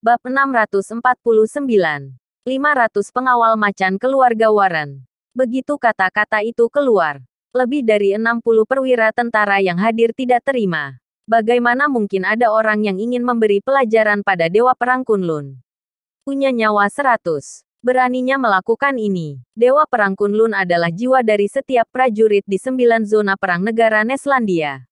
Bab 649. 500 pengawal macan keluarga Warren. Begitu kata-kata itu keluar, lebih dari 60 perwira tentara yang hadir tidak terima. Bagaimana mungkin ada orang yang ingin memberi pelajaran pada Dewa Perang Kunlun? Punya nyawa 100. Beraninya melakukan ini. Dewa Perang Kunlun adalah jiwa dari setiap prajurit di 9 zona perang negara Neslandia.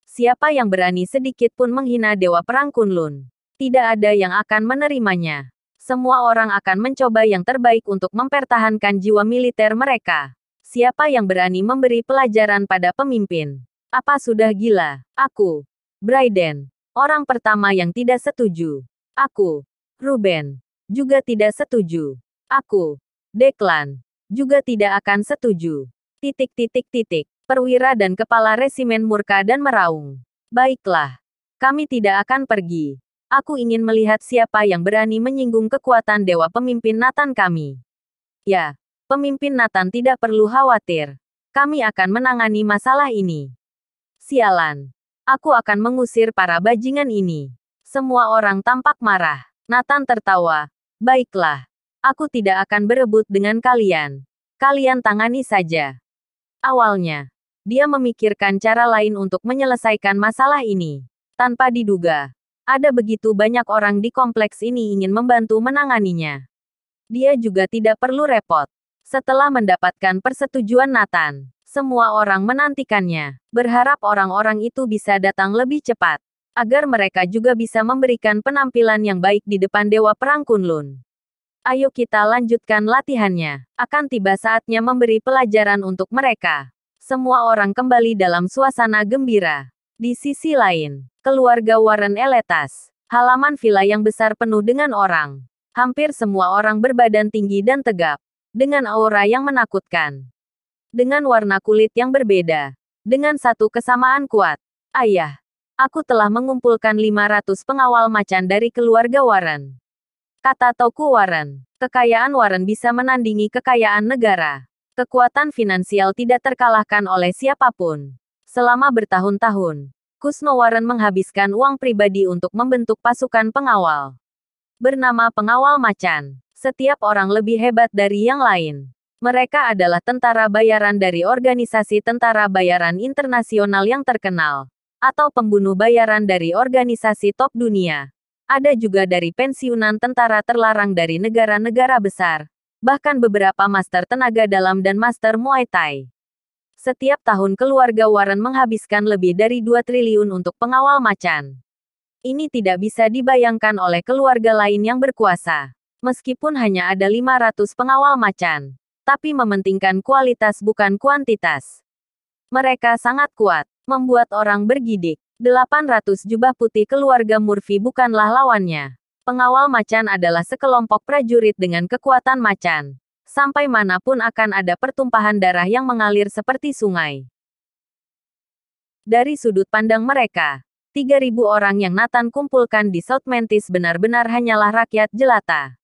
Siapa yang berani sedikit pun menghina Dewa Perang Kunlun, tidak ada yang akan menerimanya. Semua orang akan mencoba yang terbaik untuk mempertahankan jiwa militer mereka. Siapa yang berani memberi pelajaran pada pemimpin? Apa sudah gila? Aku, Brayden, orang pertama yang tidak setuju. Aku, Ruben, juga tidak setuju. Aku, Declan, juga tidak akan setuju. Perwira dan kepala resimen murka dan meraung. Baiklah, kami tidak akan pergi. Aku ingin melihat siapa yang berani menyinggung kekuatan dewa pemimpin Nathan kami. Ya, pemimpin Nathan tidak perlu khawatir. Kami akan menangani masalah ini. Sialan. Aku akan mengusir para bajingan ini. Semua orang tampak marah. Nathan tertawa. Baiklah. Aku tidak akan berebut dengan kalian. Kalian tangani saja. Awalnya, dia memikirkan cara lain untuk menyelesaikan masalah ini. Tanpa diduga, ada begitu banyak orang di kompleks ini ingin membantu menanganinya. Dia juga tidak perlu repot. Setelah mendapatkan persetujuan Nathan, semua orang menantikannya, berharap orang-orang itu bisa datang lebih cepat, agar mereka juga bisa memberikan penampilan yang baik di depan Dewa Perang Kunlun. Ayo kita lanjutkan latihannya. Akan tiba saatnya memberi pelajaran untuk mereka. Semua orang kembali dalam suasana gembira. Di sisi lain, keluarga Warren Eletas. Halaman villa yang besar penuh dengan orang. Hampir semua orang berbadan tinggi dan tegap. Dengan aura yang menakutkan. Dengan warna kulit yang berbeda. Dengan satu kesamaan kuat. Ayah, aku telah mengumpulkan 500 pengawal macan dari keluarga Warren. Kata Toku Warren, kekayaan Warren bisa menandingi kekayaan negara. Kekuatan finansial tidak terkalahkan oleh siapapun. Selama bertahun-tahun, Kusno Warren menghabiskan uang pribadi untuk membentuk pasukan pengawal. Bernama Pengawal Macan. Setiap orang lebih hebat dari yang lain. Mereka adalah tentara bayaran dari organisasi tentara bayaran internasional yang terkenal. Atau pembunuh bayaran dari organisasi top dunia. Ada juga dari pensiunan tentara terlarang dari negara-negara besar. Bahkan beberapa master tenaga dalam dan master Muay Thai. Setiap tahun keluarga Warren menghabiskan lebih dari 2 triliun untuk pengawal macan. Ini tidak bisa dibayangkan oleh keluarga lain yang berkuasa. Meskipun hanya ada 500 pengawal macan. Tapi mementingkan kualitas bukan kuantitas. Mereka sangat kuat, membuat orang bergidik. 800 jubah putih keluarga Murphy bukanlah lawannya. Pengawal macan adalah sekelompok prajurit dengan kekuatan macan. Sampai manapun akan ada pertumpahan darah yang mengalir seperti sungai. Dari sudut pandang mereka, 3.000 orang yang Nathan kumpulkan di South Mantis benar-benar hanyalah rakyat jelata.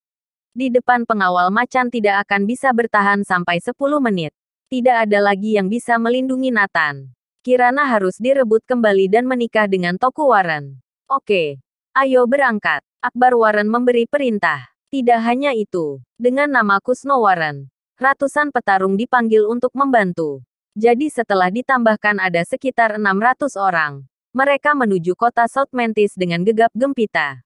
Di depan pengawal macan tidak akan bisa bertahan sampai 10 menit. Tidak ada lagi yang bisa melindungi Nathan. Kirana harus direbut kembali dan menikah dengan Toku Warren. Oke, ayo berangkat. Akbar Warren memberi perintah. Tidak hanya itu, dengan nama Kusno Warren, ratusan petarung dipanggil untuk membantu. Jadi setelah ditambahkan ada sekitar 600 orang, mereka menuju kota South Mantis dengan gegap gempita.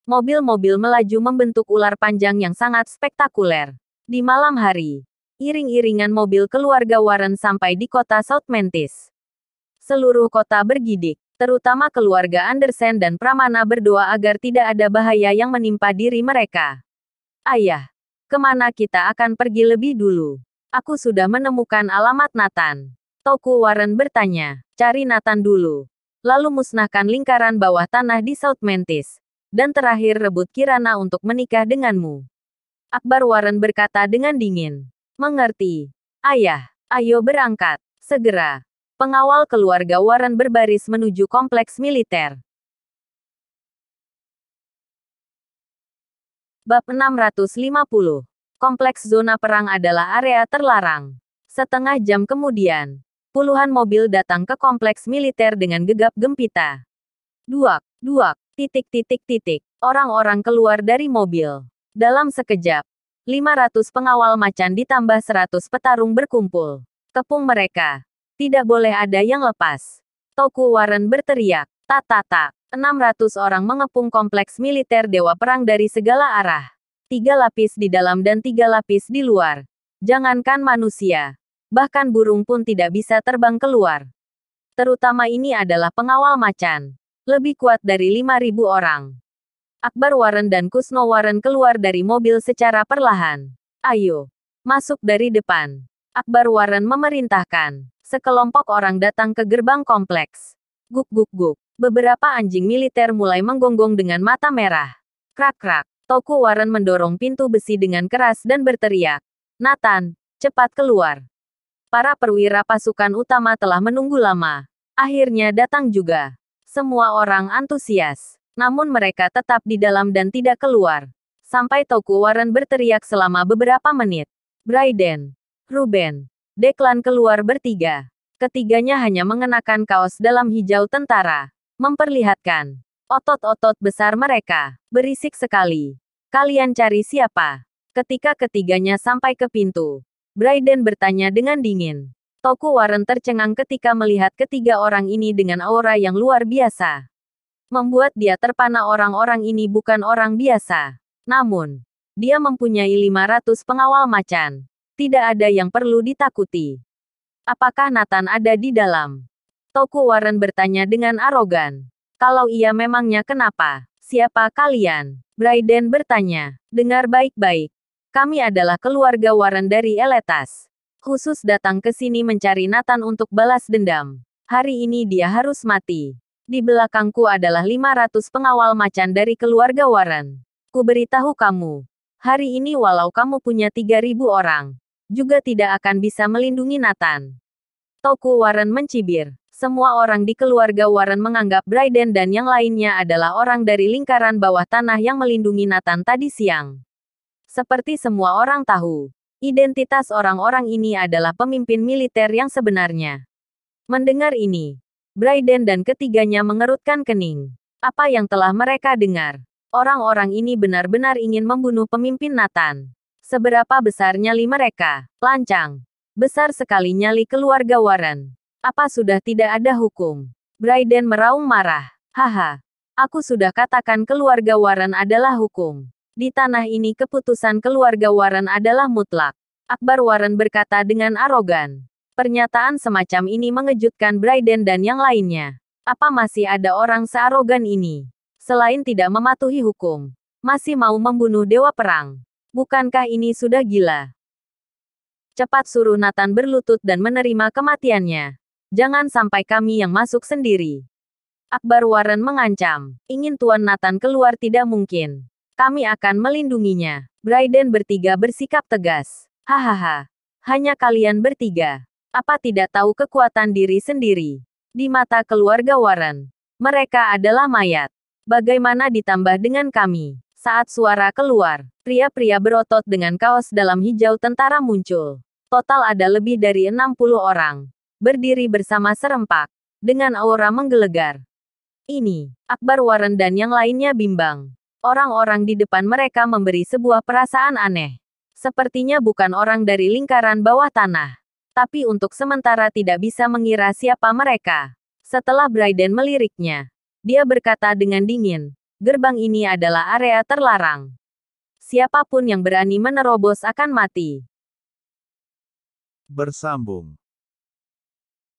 Mobil-mobil melaju membentuk ular panjang yang sangat spektakuler. Di malam hari, iring-iringan mobil keluarga Warren sampai di kota South Mantis. Seluruh kota bergidik, terutama keluarga Andersen dan Pramana berdoa agar tidak ada bahaya yang menimpa diri mereka. Ayah, kemana kita akan pergi lebih dulu? Aku sudah menemukan alamat Nathan. Toku Warren bertanya, cari Nathan dulu. Lalu musnahkan lingkaran bawah tanah di South Mantis. Dan terakhir rebut Kirana untuk menikah denganmu. Akbar Warren berkata dengan dingin. Mengerti. Ayah, ayo berangkat. Segera. Pengawal keluarga Warren berbaris menuju kompleks militer. Bab 650. Kompleks zona perang adalah area terlarang. Setengah jam kemudian, puluhan mobil datang ke kompleks militer dengan gegap gempita. Duak, duak, Orang-orang keluar dari mobil. Dalam sekejap, 500 pengawal macan ditambah 100 petarung berkumpul. Kepung mereka. Tidak boleh ada yang lepas. Toku Warren berteriak. Tak. 600 orang mengepung kompleks militer Dewa Perang dari segala arah. 3 lapis di dalam dan 3 lapis di luar. Jangankan manusia. Bahkan burung pun tidak bisa terbang keluar. Terutama ini adalah pengawal macan. Lebih kuat dari 5.000 orang. Akbar Warren dan Kusno Warren keluar dari mobil secara perlahan. Ayo, masuk dari depan. Akbar Warren memerintahkan. Sekelompok orang datang ke gerbang kompleks. Guk. Beberapa anjing militer mulai menggonggong dengan mata merah. Krak. Toku Warren mendorong pintu besi dengan keras dan berteriak. Nathan, cepat keluar. Para perwira pasukan utama telah menunggu lama. Akhirnya datang juga. Semua orang antusias. Namun mereka tetap di dalam dan tidak keluar. Sampai Toku Warren berteriak selama beberapa menit. Brayden, Ruben, Declan keluar bertiga. Ketiganya hanya mengenakan kaos dalam hijau tentara. Memperlihatkan otot-otot besar mereka. Berisik sekali. Kalian cari siapa? Ketika ketiganya sampai ke pintu, Brayden bertanya dengan dingin. Toku Warren tercengang ketika melihat ketiga orang ini dengan aura yang luar biasa. Membuat dia terpana orang-orang ini bukan orang biasa. Namun, dia mempunyai 500 pengawal macan. Tidak ada yang perlu ditakuti. Apakah Nathan ada di dalam? Toku Warren bertanya dengan arogan. Kalau iya memangnya kenapa? Siapa kalian? Brayden bertanya. Dengar baik-baik. Kami adalah keluarga Warren dari Eletas. Khusus datang ke sini mencari Nathan untuk balas dendam. Hari ini dia harus mati. Di belakangku adalah 500 pengawal macan dari keluarga Warren. Kuberitahu kamu. Hari ini walau kamu punya 3.000 orang, juga tidak akan bisa melindungi Nathan. Toku Warren mencibir. Semua orang di keluarga Warren menganggap Brayden dan yang lainnya adalah orang dari lingkaran bawah tanah yang melindungi Nathan tadi siang. Seperti semua orang tahu, identitas orang-orang ini adalah pemimpin militer yang sebenarnya. Mendengar ini, Brayden dan ketiganya mengerutkan kening. Apa yang telah mereka dengar? Orang-orang ini benar-benar ingin membunuh pemimpin Nathan. Seberapa besar nyali mereka? Lancang. Besar sekali nyali keluarga Warren. Apa sudah tidak ada hukum? Brayden meraung marah. Haha. Aku sudah katakan keluarga Warren adalah hukum. Di tanah ini keputusan keluarga Warren adalah mutlak. Akbar Warren berkata dengan arogan. Pernyataan semacam ini mengejutkan Brayden dan yang lainnya. Apa masih ada orang searogan ini? Selain tidak mematuhi hukum, masih mau membunuh dewa perang. Bukankah ini sudah gila? Cepat suruh Nathan berlutut dan menerima kematiannya. Jangan sampai kami yang masuk sendiri. Akbar Warren mengancam. Ingin Tuan Nathan keluar tidak mungkin. Kami akan melindunginya. Brayden bertiga bersikap tegas. Hahaha. Hanya kalian bertiga. Apa tidak tahu kekuatan diri sendiri? Di mata keluarga Warren, mereka adalah mayat. Bagaimana ditambah dengan kami? Saat suara keluar, pria-pria berotot dengan kaos dalam hijau tentara muncul. Total ada lebih dari 60 orang. Berdiri bersama serempak. Dengan aura menggelegar. Ini, Akbar Warren dan yang lainnya bimbang. Orang-orang di depan mereka memberi sebuah perasaan aneh. Sepertinya bukan orang dari lingkaran bawah tanah. Tapi untuk sementara tidak bisa mengira siapa mereka. Setelah Brayden meliriknya, dia berkata dengan dingin, gerbang ini adalah area terlarang. Siapapun yang berani menerobos akan mati. Bersambung.